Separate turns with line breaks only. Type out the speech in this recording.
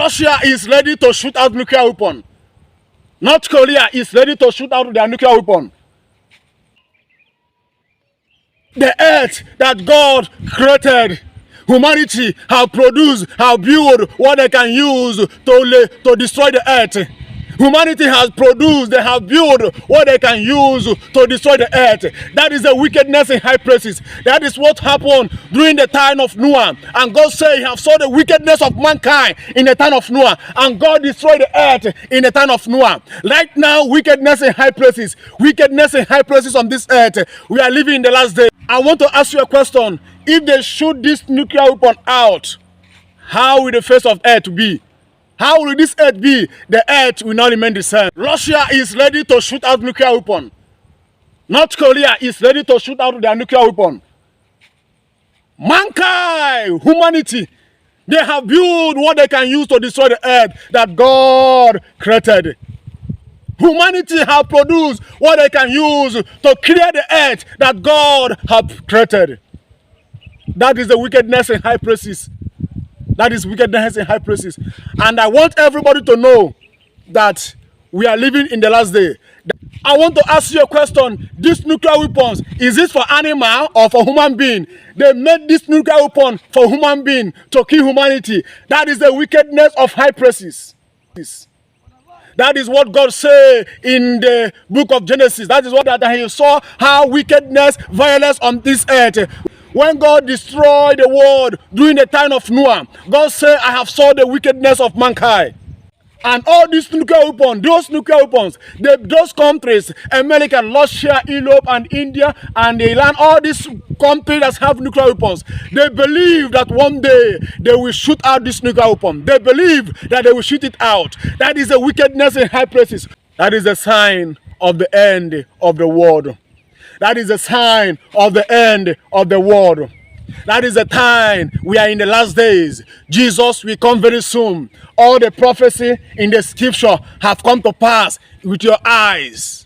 Russia is ready to shoot out nuclear weapon. North Korea is ready to shoot out their nuclear weapon. The earth that God created, humanity have produced, have built what they can use to destroy the earth. Humanity has produced, they have built what they can use to destroy the earth. That is the wickedness in high places. That is what happened during the time of Noah. And God said, "You have saw the wickedness of mankind in the time of Noah." And God destroyed the earth in the time of Noah. Right now, wickedness in high places. Wickedness in high places on this earth. We are living in the last day. I want to ask you a question. If they shoot this nuclear weapon out, how will the face of earth be? How will this earth be? The earth will not remain the same. Russia is ready to shoot out nuclear weapon. North Korea is ready to shoot out their nuclear weapon. Mankind, humanity, they have built what they can use to destroy the earth that God created. Humanity have produced what they can use to clear the earth that God has created. That is the wickedness in high places. That is wickedness in high places. And I want everybody to know that we are living in the last day. I want to ask you a question. These nuclear weapons, is it for animal or for human being? They made this nuclear weapon for human being to kill humanity. That is the wickedness of high places. That is what God said in the book of Genesis. That is what he saw, how wickedness, violence on this earth. When God destroyed the world during the time of Noah, God said, "I have saw the wickedness of mankind." And all these nuclear weapons, those nuclear weapons, those countries, America, Russia, Europe, and India, and Iran, all these countries that have nuclear weapons, they believe that one day they will shoot out this nuclear weapon. They believe that they will shoot it out. That is a wickedness in high places. That is a sign of the end of the world. That is a sign of the end of the world. That is the time we are in the last days. Jesus will come very soon. All the prophecy in the scripture have come to pass with your eyes.